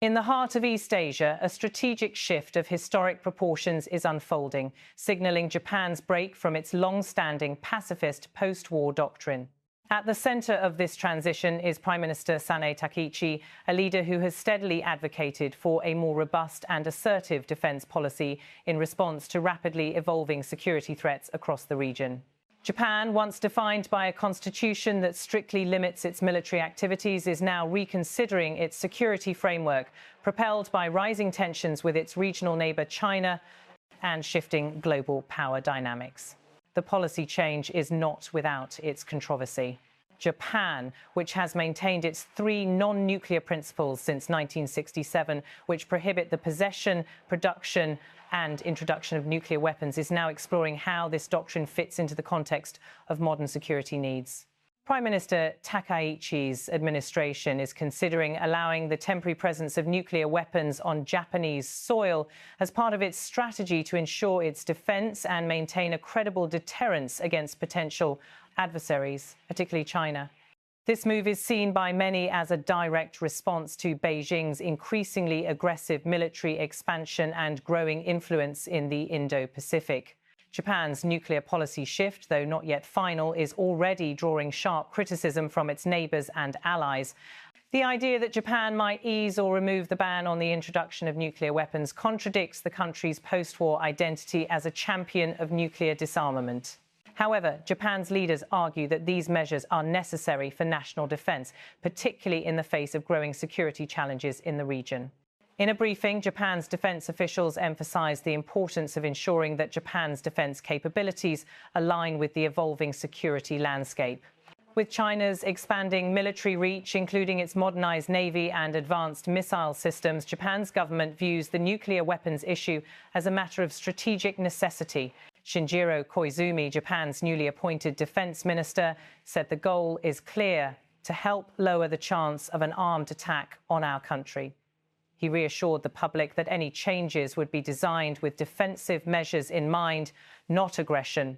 In the heart of East Asia, a strategic shift of historic proportions is unfolding, signalling Japan's break from its long-standing pacifist post-war doctrine. At the centre of this transition is Prime Minister Takaichi, a leader who has steadily advocated for a more robust and assertive defence policy in response to rapidly evolving security threats across the region. Japan, once defined by a constitution that strictly limits its military activities, is now reconsidering its security framework, propelled by rising tensions with its regional neighbour China and shifting global power dynamics. The policy change is not without its controversy. Japan, which has maintained its three non-nuclear principles since 1967, which prohibit the possession, production and introduction of nuclear weapons, is now exploring how this doctrine fits into the context of modern security needs. Prime Minister Takaichi's administration is considering allowing the temporary presence of nuclear weapons on Japanese soil as part of its strategy to ensure its defence and maintain a credible deterrence against potential adversaries, particularly China. This move is seen by many as a direct response to Beijing's increasingly aggressive military expansion and growing influence in the Indo-Pacific. Japan's nuclear policy shift, though not yet final, is already drawing sharp criticism from its neighbours and allies. The idea that Japan might ease or remove the ban on the introduction of nuclear weapons contradicts the country's post-war identity as a champion of nuclear disarmament. However, Japan's leaders argue that these measures are necessary for national defence, particularly in the face of growing security challenges in the region. In a briefing, Japan's defence officials emphasised the importance of ensuring that Japan's defence capabilities align with the evolving security landscape. With China's expanding military reach, including its modernised navy and advanced missile systems, Japan's government views the nuclear weapons issue as a matter of strategic necessity. Shinjiro Koizumi, Japan's newly appointed defence minister, said the goal is clear: to help lower the chance of an armed attack on our country. He reassured the public that any changes would be designed with defensive measures in mind, not aggression.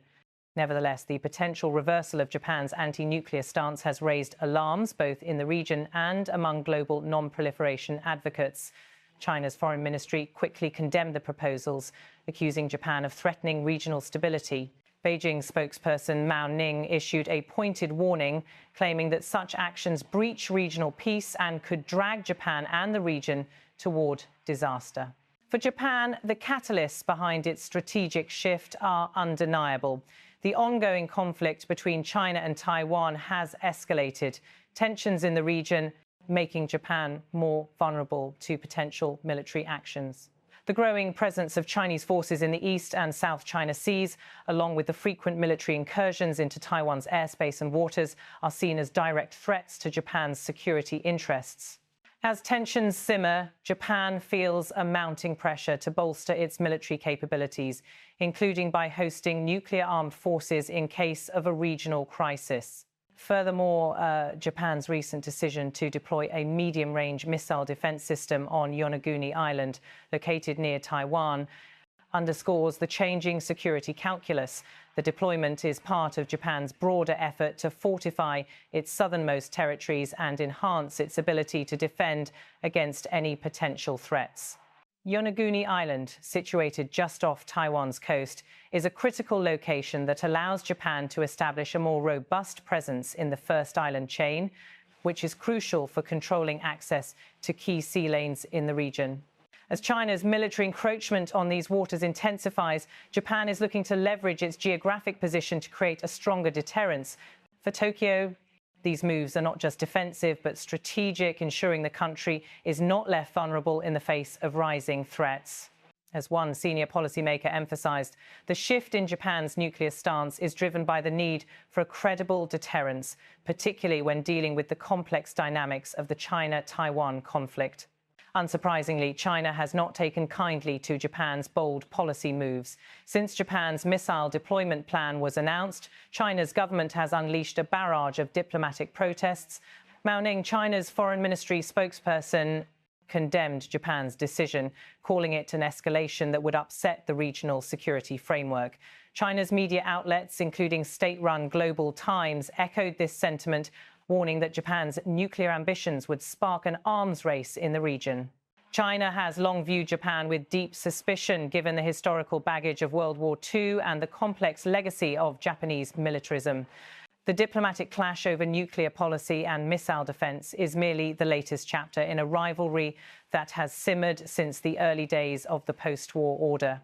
Nevertheless, the potential reversal of Japan's anti-nuclear stance has raised alarms both in the region and among global non-proliferation advocates. China's foreign ministry quickly condemned the proposals, accusing Japan of threatening regional stability. Beijing spokesperson Mao Ning issued a pointed warning, claiming that such actions breach regional peace and could drag Japan and the region toward disaster. For Japan, the catalysts behind its strategic shift are undeniable. The ongoing conflict between China and Taiwan has escalated, tensions in the region making Japan more vulnerable to potential military actions. The growing presence of Chinese forces in the East and South China Seas, along with the frequent military incursions into Taiwan's airspace and waters, are seen as direct threats to Japan's security interests. As tensions simmer, Japan feels a mounting pressure to bolster its military capabilities, including by hosting nuclear-armed forces in case of a regional crisis. Furthermore, Japan's recent decision to deploy a medium-range missile defense system on Yonaguni Island, located near Taiwan, underscores the changing security calculus. The deployment is part of Japan's broader effort to fortify its southernmost territories and enhance its ability to defend against any potential threats. Yonaguni Island, situated just off Taiwan's coast, is a critical location that allows Japan to establish a more robust presence in the first island chain, which is crucial for controlling access to key sea lanes in the region. As China's military encroachment on these waters intensifies, Japan is looking to leverage its geographic position to create a stronger deterrence. For Tokyo, these moves are not just defensive, but strategic, ensuring the country is not left vulnerable in the face of rising threats. As one senior policymaker emphasised, the shift in Japan's nuclear stance is driven by the need for a credible deterrence, particularly when dealing with the complex dynamics of the China-Taiwan conflict. Unsurprisingly, China has not taken kindly to Japan's bold policy moves. Since Japan's missile deployment plan was announced, China's government has unleashed a barrage of diplomatic protests. Mao Ning, China's foreign ministry spokesperson, condemned Japan's decision, calling it an escalation that would upset the regional security framework. China's media outlets, including state-run Global Times, echoed this sentiment, warning that Japan's nuclear ambitions would spark an arms race in the region. China has long viewed Japan with deep suspicion, given the historical baggage of World War II and the complex legacy of Japanese militarism. The diplomatic clash over nuclear policy and missile defense is merely the latest chapter in a rivalry that has simmered since the early days of the post-war order.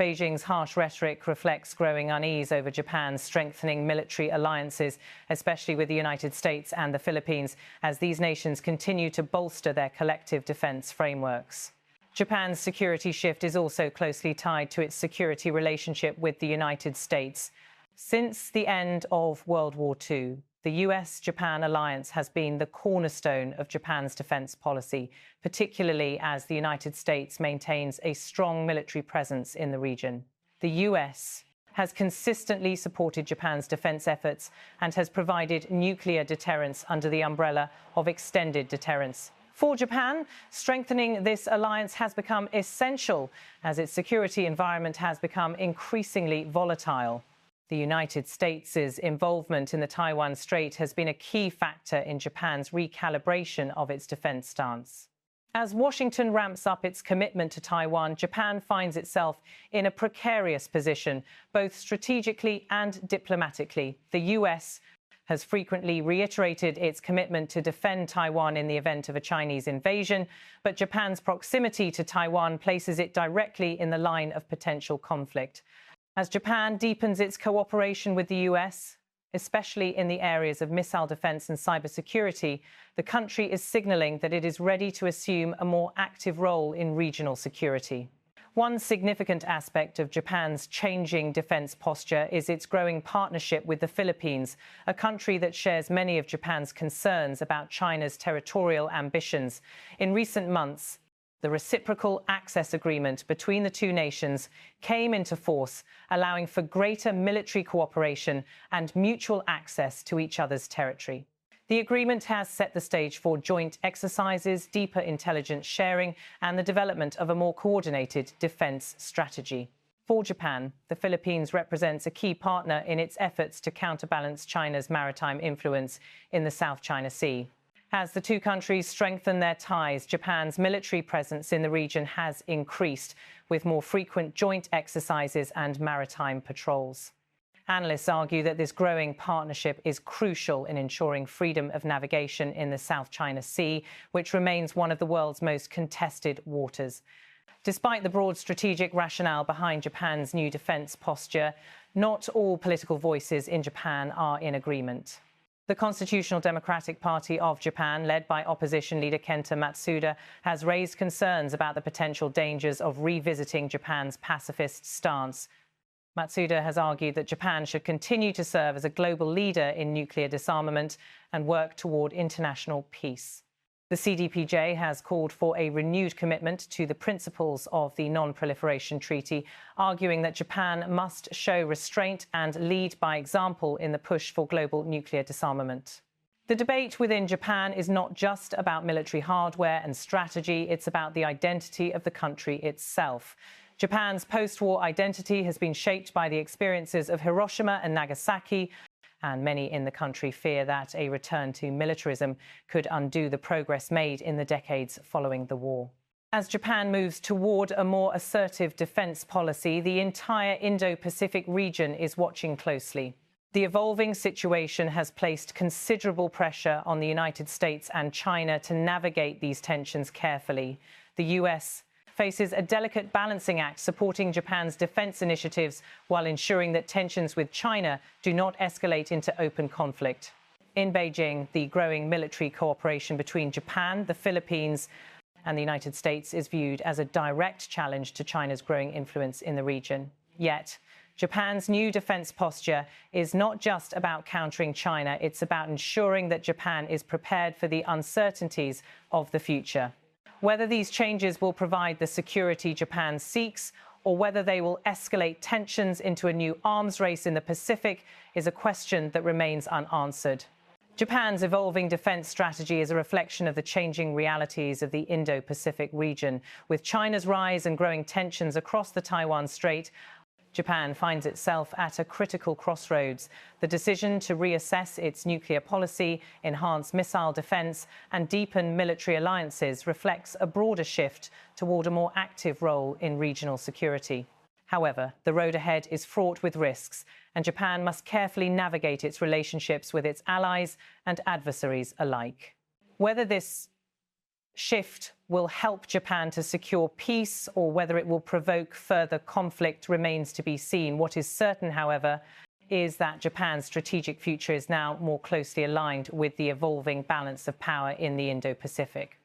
Beijing's harsh rhetoric reflects growing unease over Japan's strengthening military alliances, especially with the United States and the Philippines, as these nations continue to bolster their collective defense frameworks. Japan's security shift is also closely tied to its security relationship with the United States. Since the end of World War II, the US-Japan alliance has been the cornerstone of Japan's defense policy, particularly as the United States maintains a strong military presence in the region. The US has consistently supported Japan's defense efforts and has provided nuclear deterrence under the umbrella of extended deterrence. For Japan, strengthening this alliance has become essential as its security environment has become increasingly volatile. The United States' involvement in the Taiwan Strait has been a key factor in Japan's recalibration of its defense stance. As Washington ramps up its commitment to Taiwan, Japan finds itself in a precarious position, both strategically and diplomatically. The US has frequently reiterated its commitment to defend Taiwan in the event of a Chinese invasion, but Japan's proximity to Taiwan places it directly in the line of potential conflict. As Japan deepens its cooperation with the US, especially in the areas of missile defense and cybersecurity, the country is signaling that it is ready to assume a more active role in regional security. One significant aspect of Japan's changing defense posture is its growing partnership with the Philippines, a country that shares many of Japan's concerns about China's territorial ambitions. In recent months, the reciprocal access agreement between the two nations came into force, allowing for greater military cooperation and mutual access to each other's territory. The agreement has set the stage for joint exercises, deeper intelligence sharing, and the development of a more coordinated defense strategy. For Japan, the Philippines represents a key partner in its efforts to counterbalance China's maritime influence in the South China Sea. As the two countries strengthen their ties, Japan's military presence in the region has increased, with more frequent joint exercises and maritime patrols. Analysts argue that this growing partnership is crucial in ensuring freedom of navigation in the South China Sea, which remains one of the world's most contested waters. Despite the broad strategic rationale behind Japan's new defense posture, not all political voices in Japan are in agreement. The Constitutional Democratic Party of Japan, led by opposition leader Kenta Matsuda, has raised concerns about the potential dangers of revisiting Japan's pacifist stance. Matsuda has argued that Japan should continue to serve as a global leader in nuclear disarmament and work toward international peace. The CDPJ has called for a renewed commitment to the principles of the Non-Proliferation Treaty, arguing that Japan must show restraint and lead by example in the push for global nuclear disarmament. The debate within Japan is not just about military hardware and strategy, it's about the identity of the country itself. Japan's post-war identity has been shaped by the experiences of Hiroshima and Nagasaki, and many in the country fear that a return to militarism could undo the progress made in the decades following the war. As Japan moves toward a more assertive defense policy, the entire Indo-Pacific region is watching closely. The evolving situation has placed considerable pressure on the United States and China to navigate these tensions carefully. The US faces a delicate balancing act supporting Japan's defense initiatives while ensuring that tensions with China do not escalate into open conflict. In Beijing, the growing military cooperation between Japan, the Philippines, and the United States is viewed as a direct challenge to China's growing influence in the region. Yet, Japan's new defense posture is not just about countering China, it's about ensuring that Japan is prepared for the uncertainties of the future. Whether these changes will provide the security Japan seeks or whether they will escalate tensions into a new arms race in the Pacific is a question that remains unanswered. Japan's evolving defense strategy is a reflection of the changing realities of the Indo-Pacific region. With China's rise and growing tensions across the Taiwan Strait, Japan finds itself at a critical crossroads. The decision to reassess its nuclear policy, enhance missile defense, and deepen military alliances reflects a broader shift toward a more active role in regional security. However, the road ahead is fraught with risks, and Japan must carefully navigate its relationships with its allies and adversaries alike. Whether this shift will help Japan to secure peace or whether it will provoke further conflict remains to be seen. What is certain, however, is that Japan's strategic future is now more closely aligned with the evolving balance of power in the Indo-Pacific.